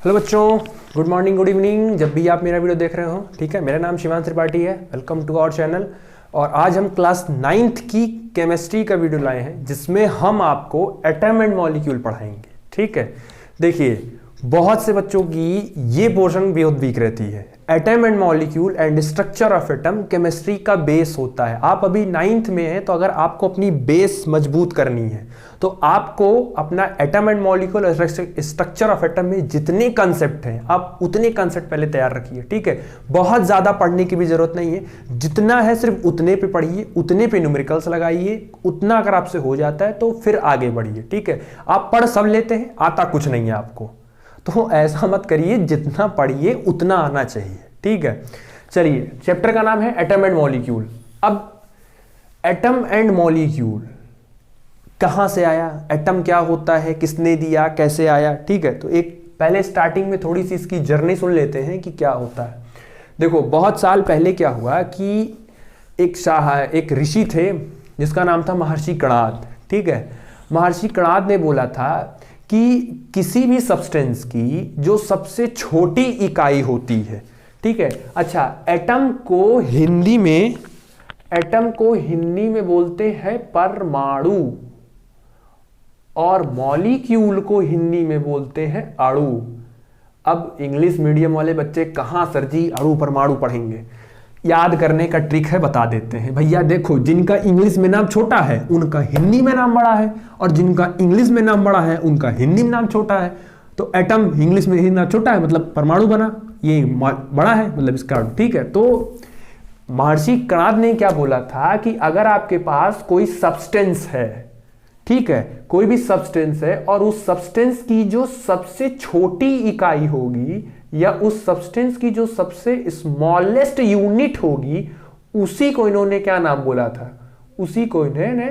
Hello बच्चों, good morning, good evening, जब भी आप मेरा वीडियो देख रहे हो। ठीक है, मेरा नाम शिवांश त्रिपाठी है। Welcome to our channel. और आज हम क्लास 9th की केमिस्ट्री का वीडियो लाए हैं, जिसमें हम आपको एटम एंड मॉलिक्यूल पढ़ाएंगे। ठीक है, देखिए बहुत से बच्चों की ये पोर्शन बहुत वीक रहती है। Atom and molecule and structure of atom chemistry का बेस होता है। आप अभी 9th में हैं, तो अगर आपको अपनी बेस मजबूत करनी है तो आपको अपना एटम एंड मॉलिक्यूल और स्ट्रक्चर ऑफ एटम में जितने कंसेप्ट हैं आप उतने कंसेप्ट पहले तैयार रखिए। ठीक है, बहुत ज्यादा पढ़ने की भी जरूरत नहीं है, जितना है सिर्फ उतने पे पढ़िए, उतने पे न्यूमेरिकल्स लगाइए। उतना अगर आपसे हो जाता है तो फिर आगे बढ़िए। ठीक है, आप पढ़ सब लेते हैं, आता कुछ नहीं है आपको, तो ऐसा मत करिए, जितना पढ़िए उतना आना चाहिए। ठीक है, चलिए, चैप्टर का नाम है एटम एंड मॉलिक्यूल। अब एटम एंड मॉलिक्यूल कहां से आया, एटम क्या होता है, किसने दिया, कैसे आया। ठीक है, तो एक पहले स्टार्टिंग में थोड़ी सी इसकी जर्नी सुन लेते हैं कि क्या होता है। देखो, बहुत साल पहले क्या हुआ कि एक ऋषि थे जिसका नाम था महर्षि कणाद। ठीक है, महर्षि कणाद ने बोला था कि किसी भी सब्सटेंस की जो सबसे छोटी इकाई होती है, ठीक है, अच्छा, एटम को हिंदी में बोलते हैं परमाणु, और मॉलिक्यूल को हिंदी में बोलते हैं अणु। अब इंग्लिश मीडियम वाले बच्चे कहां सर जी अणु परमाणु पढ़ेंगे, याद करने का ट्रिक है, बता देते हैं। भैया देखो, जिनका इंग्लिश में नाम छोटा है उनका हिंदी में नाम बड़ा है, और जिनका इंग्लिश में नाम बड़ा है उनका हिंदी में नाम छोटा है। तो एटम इंग्लिश में नाम छोटा है मतलब परमाणु बना, ये बड़ा है मतलब इसका। ठीक है, तो महर्षि कणाद ने क्या बोला था कि अगर आपके पास कोई सब्सटेंस है, ठीक है, कोई भी सब्सटेंस है, और उस सब्सटेंस की जो सबसे छोटी इकाई होगी या उस सब्सटेंस की जो सबसे स्मॉलेस्ट यूनिट होगी, उसी को इन्होंने क्या नाम बोला था, उसी को इन्होंने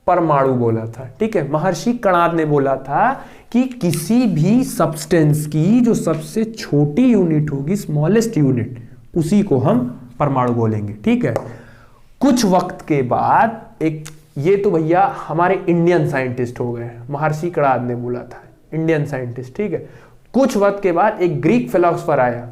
परमाणु बोला था। ठीक है, महर्षि कणाद ने बोला था कि किसी भी सब्सटेंस की जो सबसे छोटी यूनिट होगी, स्मॉलेस्ट यूनिट, उसी को हम परमाणु बोलेंगे। ठीक है, कुछ वक्त के बाद ये तो भैया हमारे इंडियन साइंटिस्ट हो गए, महर्षि कणाद ने बोला था, इंडियन साइंटिस्ट। ठीक है, कुछ वक्त के बाद एक ग्रीक फिलोसोफर आया,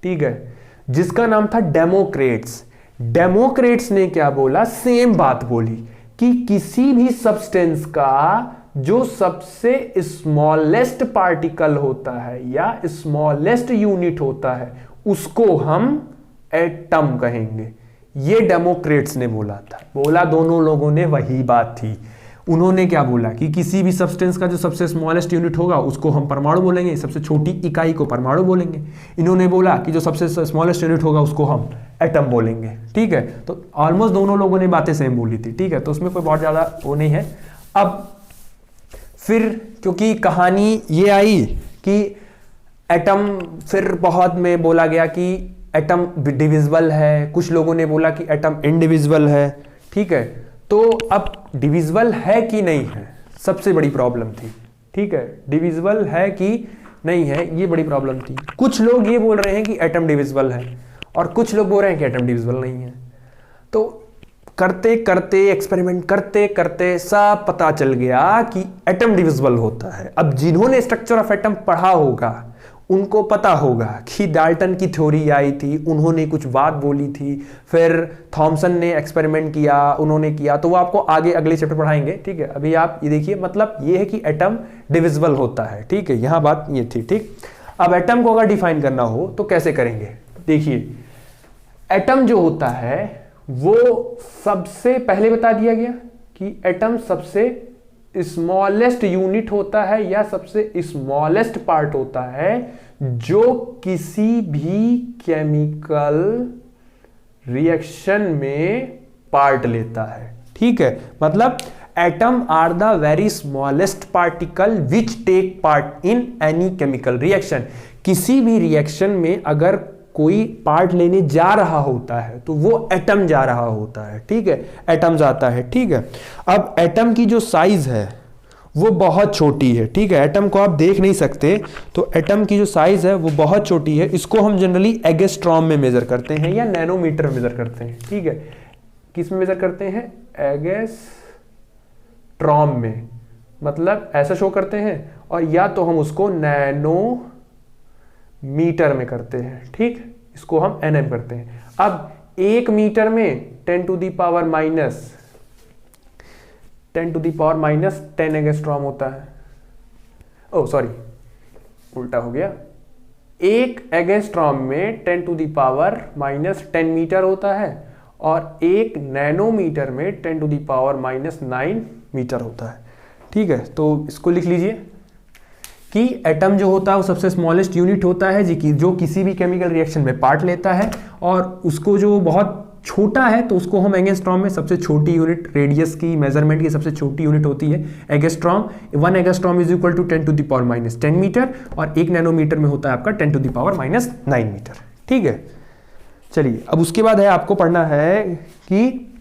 ठीक है, जिसका नाम था डेमोक्रेट्स। डेमोक्रेट्स ने क्या बोला, सेम बात बोली कि किसी भी सब्सटेंस का जो सबसे स्मॉलेस्ट पार्टिकल होता है या स्मॉलेस्ट यूनिट होता है, उसको हम एटम कहेंगे। ये डेमोक्रेट्स ने बोला था, बोला दोनों लोगों ने वही बात थी। उन्होंने क्या बोला कि किसी भी सब्सटेंस का जो सबसे स्मॉलेस्ट यूनिट होगा उसको हम परमाणु बोलेंगे, सबसे छोटी इकाई को परमाणु बोलेंगे। इन्होंने बोला कि जो सबसे स्मॉलेस्ट यूनिट होगा उसको हम एटम बोलेंगे। ठीक है, तो ऑलमोस्ट दोनों लोगों ने बातें सेम बोली थी। ठीक है, तो उसमें कोई बहुत ज्यादा वो नहीं है। अब फिर क्योंकि कहानी ये आई कि एटम, फिर बहुत में बोला गया कि एटम डिविजिबल है, कुछ लोगों ने बोला कि एटम इनडिविजिबल है। ठीक है, तो अब डिविजिबल है कि नहीं है, सबसे बड़ी प्रॉब्लम थी। ठीक है, डिविजिबल है कि नहीं है, ये बड़ी प्रॉब्लम थी। कुछ लोग ये बोल रहे हैं कि एटम डिविजिबल है, और कुछ लोग बोल रहे हैं कि एटम डिविजिबल नहीं है। तो करते करते, एक्सपेरिमेंट करते करते सब पता चल गया कि एटम डिविजिबल होता है। अब जिन्होंने स्ट्रक्चर ऑफ एटम पढ़ा होगा उनको पता होगा कि डाल्टन की थ्योरी आई थी, उन्होंने कुछ बात बोली थी, फिर थॉमसन ने एक्सपेरिमेंट किया, उन्होंने किया, तो वो आपको आगे अगले चैप्टर पढ़ाएंगे। ठीक है, अभी आप ये देखिए, मतलब ये है कि एटम डिविजिबल होता है। ठीक है, यहां बात ये थी। ठीक, अब एटम को अगर डिफाइन करना हो तो कैसे करेंगे, देखिए, एटम जो होता है वो सबसे पहले बता दिया गया कि एटम सबसे स्मॉलेस्ट यूनिट होता है या सबसे स्मॉलेस्ट पार्ट होता है जो किसी भी केमिकल रिएक्शन में पार्ट लेता है। ठीक है, मतलब atom are the very smallest particle which take part in any chemical reaction. किसी भी रिएक्शन में अगर कोई पार्ट लेने जा रहा होता है तो वो एटम जा रहा होता है। ठीक है, एटम जाता है। ठीक है, अब एटम की जो साइज है वो बहुत छोटी है। ठीक है, एटम को आप देख नहीं सकते, तो एटम की जो साइज है वो बहुत छोटी है। इसको हम जनरली एंगस्ट्रॉम में मेजर करते हैं या नैनोमीटर में मेजर करते हैं। ठीक है, किस में मेजर करते हैं, एंगस्ट्रॉम में, मतलब ऐसा शो करते हैं, और या तो हम उसको नैनो मीटर में करते हैं, ठीक, इसको हम nm करते हैं। अब 1 मीटर में 10 to the power minus 10 angstrom होता है। ओ सॉरी, उल्टा हो गया। 1 एंगस्ट्रॉम में 10 to the power minus 10 meter होता है और 1 नैनोमीटर में 10 to the power minus 9 meter होता है। ठीक है, तो इसको लिख लीजिए कि एटम जो होता है वो सबसे स्मॉलेस्ट यूनिट होता है जो किसी भी केमिकल रिएक्शन में पार्ट लेता है, और उसको जो बहुत छोटा है तो उसको हम एंगस्ट्रॉम में सबसे छोटी यूनिट, रेडियस की मेजरमेंट की सबसे छोटी यूनिट होती है angstrom. 1 angstrom is equal to 10 to the power minus 10 meter, और 1 नैनोमीटर में होता है आपका 10 to the power minus 9 meter. ठीक है, चलिए अब उसके बाद है आपको पढ़ना है कि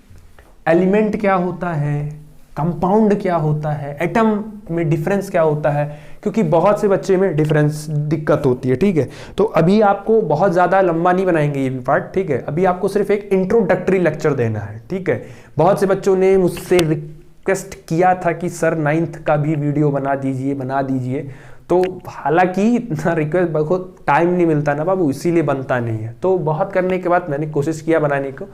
एलिमेंट क्या होता है, कंपाउंड क्या होता है, एटम में डिफरेंस क्या होता है, क्योंकि बहुत से बच्चे में डिफरेंस दिक्कत होती है। ठीक है, तो अभी आपको बहुत ज़्यादा लंबा नहीं बनाएंगे ये भी पार्ट। ठीक है, अभी आपको सिर्फ एक इंट्रोडक्टरी लेक्चर देना है। ठीक है, बहुत से बच्चों ने मुझसे रिक्वेस्ट किया था कि सर 9th का भी वीडियो बना दीजिए, तो हालांकि इतना रिक्वेस्ट, बहुत टाइम नहीं मिलता ना बाबू, इसीलिए बनता नहीं है। तो बहुत करने के बाद मैंने कोशिश किया बनाने को,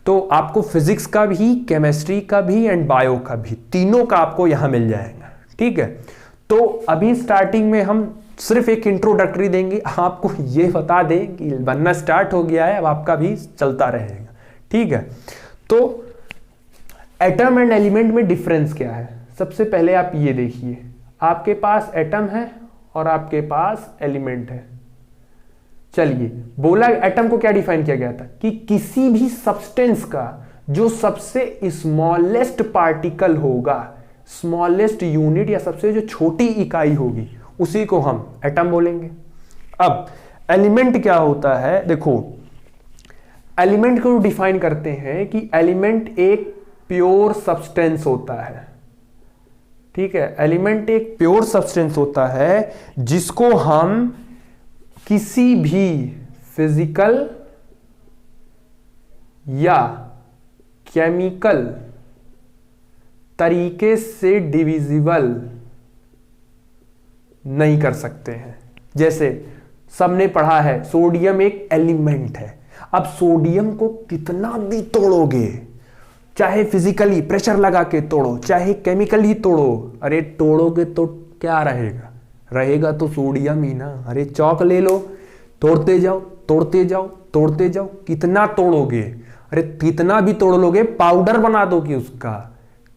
तो आपको फिजिक्स का भी, केमिस्ट्री का भी एंड बायो का भी, तीनों का आपको यहाँ मिल जाएगा। ठीक है, तो अभी स्टार्टिंग में हम सिर्फ एक इंट्रोडक्टरी देंगे, आपको ये बता दें कि बनना स्टार्ट हो गया है, अब आपका भी चलता रहेगा। ठीक है, तो एटम एंड एलिमेंट में डिफरेंस क्या है, सबसे पहले आप ये देखिए, आपके पास एटम है और आपके पास एलिमेंट है। चलिए, बोला एटम को क्या डिफाइन किया गया था कि किसी भी सब्सटेंस का जो सबसे स्मॉलेस्ट पार्टिकल होगा, स्मॉलेस्ट यूनिट या सबसे जो छोटी इकाई होगी, उसी को हम एटम बोलेंगे। अब एलिमेंट क्या होता है, देखो एलिमेंट को डिफाइन करते हैं कि एलिमेंट एक प्योर सब्सटेंस होता है। ठीक है, एलिमेंट एक प्योर सब्सटेंस होता है जिसको हम किसी भी फिजिकल या केमिकल तरीके से डिविजिबल नहीं कर सकते हैं। जैसे सबने पढ़ा है सोडियम एक एलिमेंट है। अब सोडियम को कितना भी तोड़ोगे, चाहे फिजिकली प्रेशर लगा के तोड़ो, चाहे केमिकली तोड़ो, अरे तोड़ोगे तो क्या रहेगा, रहेगा तो सोडियम ही ना। अरे चौक ले लो, तोड़ते जाओ तोड़ते जाओ तोड़ते जाओ, कितना तोड़ोगे, अरे कितना भी तोड़ लोगे, पाउडर बना दोगे उसका,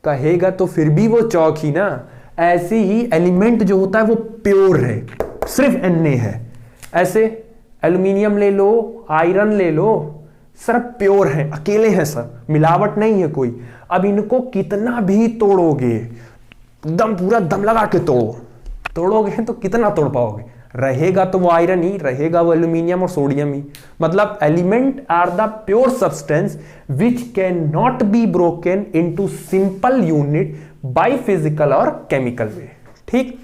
कहेगा तो फिर भी वो चौक ही ना। ऐसे ही एलिमेंट जो होता है वो प्योर है, सिर्फ Na है। ऐसे एल्यूमिनियम ले लो, आयरन ले लो, सिर्फ प्योर है, अकेले हैं सर, मिलावट नहीं है कोई। अब इनको कितना भी तोड़ोगे, दम पूरा दम लगा के तोड़ोगे तो कितना तोड़ पाओगे, रहेगा तो वो आयरन ही, रहेगा वो एल्यूमिनियम और सोडियम ही। मतलब element are the pure substance which can not be broken into simple unit by physical और केमिकल वे। ठीक,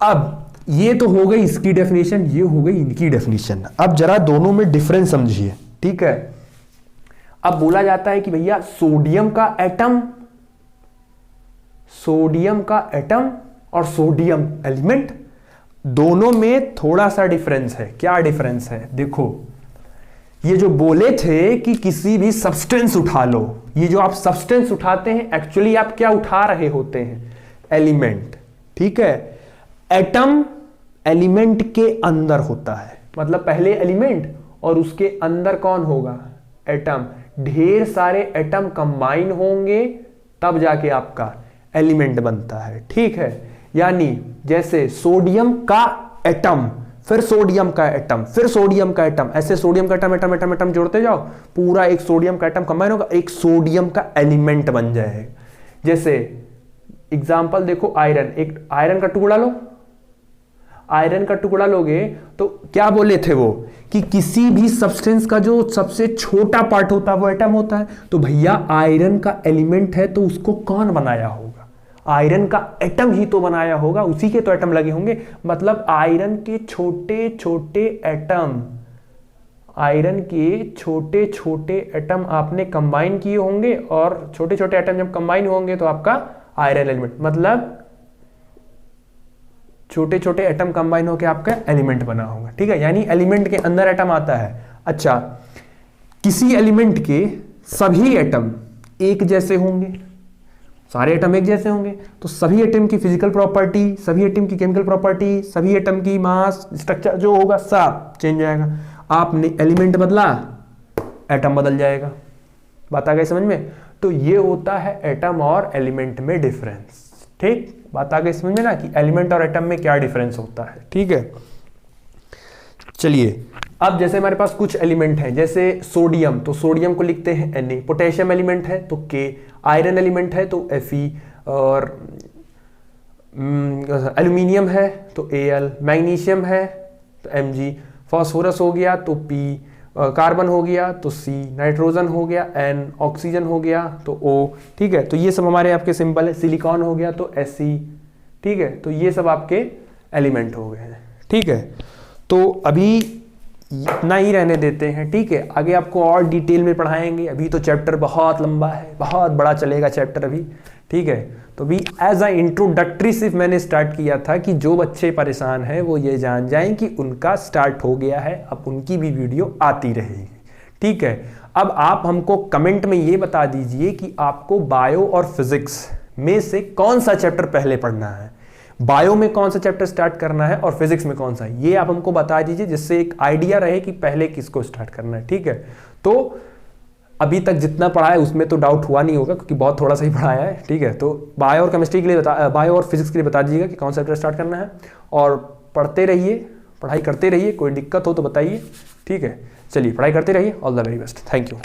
अब ये तो हो गई इसकी डेफिनेशन, ये हो गई इनकी डेफिनेशन। अब जरा दोनों में डिफरेंस समझिए। ठीक है, अब बोला जाता है कि भैया सोडियम का एटम और सोडियम एलिमेंट दोनों में थोड़ा सा डिफरेंस है। क्या डिफरेंस है, देखो ये जो बोले थे कि किसी भी सब्सटेंस उठा लो, ये जो आप सब्सटेंस उठाते हैं एक्चुअली आप क्या उठा रहे होते हैं, एलिमेंट। ठीक है, एटम एलिमेंट के अंदर होता है, मतलब पहले एलिमेंट और उसके अंदर कौन होगा, एटम। ढेर सारे एटम कंबाइन होंगे तब जाके आपका एलिमेंट बनता है। ठीक है, यानी जैसे सोडियम का एटम, फिर सोडियम का एटम, फिर सोडियम का एटम, ऐसे सोडियम का एटम एटम एटम एटम जोड़ते जाओ, पूरा एक सोडियम का एटम कंबाइन होगा, एक सोडियम का एलिमेंट बन जाएगा। जैसे एग्जांपल देखो, आयरन, एक आयरन का टुकड़ा लो, आयरन का टुकड़ा लोगे तो क्या बोले थे वो कि किसी भी सब्सटेंस का जो सबसे छोटा पार्ट होता है वो एटम होता है। तो भैया आयरन का एलिमेंट है तो उसको कौन बनाया होगा, आयरन का एटम ही तो बनाया होगा, उसी के तो एटम लगे होंगे। मतलब आयरन के छोटे छोटे एटम, आयरन के छोटे छोटे एटम आपने कंबाइन किए होंगे, और छोटे छोटे एटम जब कंबाइन होंगे तो आपका आयरन एलिमेंट। मतलब छोटे छोटे एटम कंबाइन होकर आपका एलिमेंट बना होगा, ठीक है, यानी एलिमेंट के अंदर एटम आता है। अच्छा, किसी एलिमेंट के सभी एटम एक जैसे होंगे, सारे एटम एक जैसे होंगे, तो सभी एटम की फिजिकल प्रॉपर्टी, सभी एटम की केमिकल प्रॉपर्टी, सभी एटम की मास स्ट्रक्चर जो होगा सब चेंज हो जाएगा। आपने एलिमेंट बदला, एटम बदल जाएगा। बात आ गई समझ में? तो ये होता है एटम और एलिमेंट में डिफरेंस। ठीक, बात आ गई समझ में ना कि एलिमेंट और एटम में क्या डिफरेंस होता है। ठीक है, चलिए अब जैसे हमारे पास कुछ एलिमेंट हैं, जैसे सोडियम, तो सोडियम को लिखते हैं Na, पोटेशियम एलिमेंट है तो K, आयरन एलिमेंट है तो Fe, और एल्यूमिनियम है तो Al, मैग्नीशियम है तो Mg, फास्फोरस हो गया तो P, कार्बन हो गया तो C, नाइट्रोजन हो गया N, ऑक्सीजन हो गया तो O। ठीक है, तो ये सब हमारे आपके सिंपल है। सिलिकॉन हो गया तो Se। ठीक है, तो ये सब आपके एलिमेंट हो गए हैं। ठीक है, तो अभी इतना ही रहने देते हैं। ठीक है, आगे आपको और डिटेल में पढ़ाएंगे, अभी तो चैप्टर बहुत लंबा है, बहुत बड़ा चलेगा चैप्टर अभी। ठीक है, तो भी एज अ इंट्रोडक्टरी सिर्फ मैंने स्टार्ट किया था कि जो बच्चे परेशान हैं वो ये जान जाएं कि उनका स्टार्ट हो गया है, अब उनकी भी वीडियो आती रहेगी। ठीक है, अब आप हमको कमेंट में ये बता दीजिए कि आपको बायो और फिजिक्स में से कौन सा चैप्टर पहले पढ़ना है, बायो में कौन सा चैप्टर स्टार्ट करना है और फिजिक्स में कौन सा है, ये आप हमको बता दीजिए, जिससे एक आइडिया रहे कि पहले किसको स्टार्ट करना है। ठीक है, तो अभी तक जितना पढ़ा है उसमें तो डाउट हुआ नहीं होगा क्योंकि बहुत थोड़ा सा ही पढ़ाया है। ठीक है, तो बायो और केमिस्ट्री के लिए बायो और फिजिक्स के लिए बता दीजिएगा कि कौन सा चैप्टर स्टार्ट करना है, और पढ़ते रहिए, पढ़ाई करते रहिए, कोई दिक्कत हो तो बताइए। ठीक है, चलिए पढ़ाई करते रहिए। All the very best, thank you.